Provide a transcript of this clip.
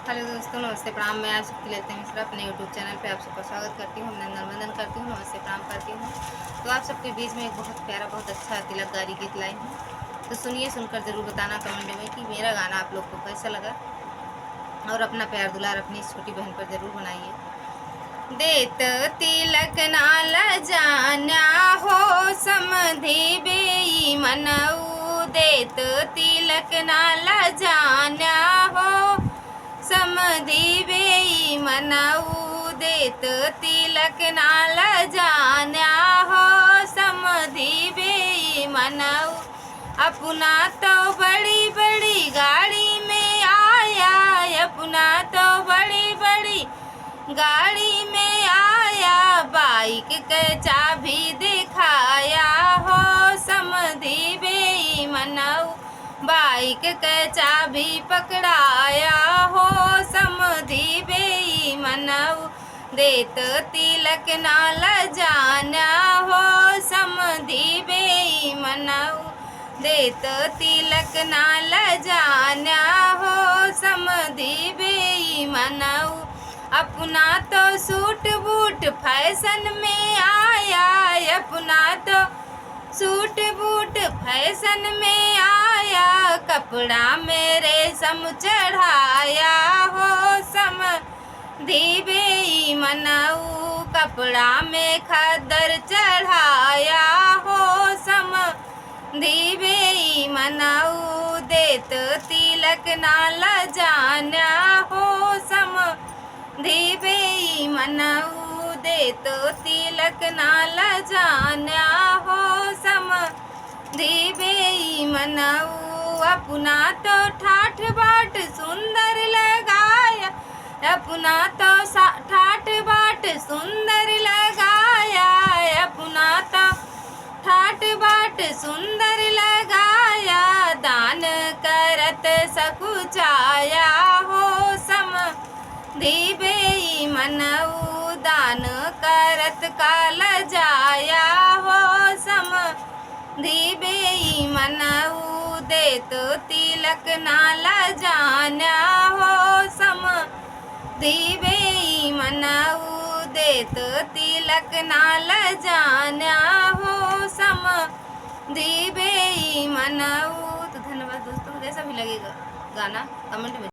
Hello दोस्तों, नमस्ते प्रणाम। मैं आज शक्ति लेते मिश्रा अपने यूट्यूब चैनल पे आप सबका स्वागत करती हूँ, अभिनंदन वंदन करती हूँ, नमस्ते प्रणाम करती हूँ। तो आप सबके बीच में एक बहुत प्यारा, बहुत अच्छा तिलकदारी गीत लाई हूँ। तो सुनिए, सुनकर ज़रूर बताना कमेंट में कि मेरा गाना आप लोग को कैसा लगा, और अपना प्यार दुलार अपनी छोटी बहन पर ज़रूर बनाइए। देत तिलक नाल जाना हो समधि बेईमनऊ, देत तिलक नाल जाना हो समधि बेईमनऊ, देत तिलक नाल जाना हो समधि बेईमनऊ। अपना तो बड़ी बड़ी गाड़ी में आया, अपना तो बड़ी बड़ी गाड़ी में आया, बाइक के चाबी दिखाया हो समधि बेईमनऊ, बाइक के चाबी पकड़ाया हो समधि बेईमनऊ। देत तिलक नाल जाना हो समधि बेईमनऊ, देत तिलक नाल जाना हो समधि बेईमनऊ। अपना तो सूट बूट फैशन में आया, अपना तो सूट बूट फैशन में आया, कपड़ा में रेशम चढ़ाया हो समधि बेईमनऊ, कपड़ा में खद्दर चढ़ाया हो समधि बेईमनऊ। देत तिलक नाल जाना हो समधि बेईमनऊ, देत तिलक नाल जाना हो समधि बेईमनऊ। अपना तो ठाठ बाट सुंदर लगाया, अपना तो ठाठ बाट सुंदर लगाया, अपना तो ठाठ बाट सुंदर लगाया, दान करत सकुचाया हो समधि बेईमनऊ, दान करत काल जाया हो समधि बेईमनऊ। देत तिलक नाल जाना हो समधि बेईमनऊ, देत तिलक नाल जाना हो समधि बेईमनऊ। तो धन्यवाद दोस्तों, जैसा भी लगेगा गाना कमेंट में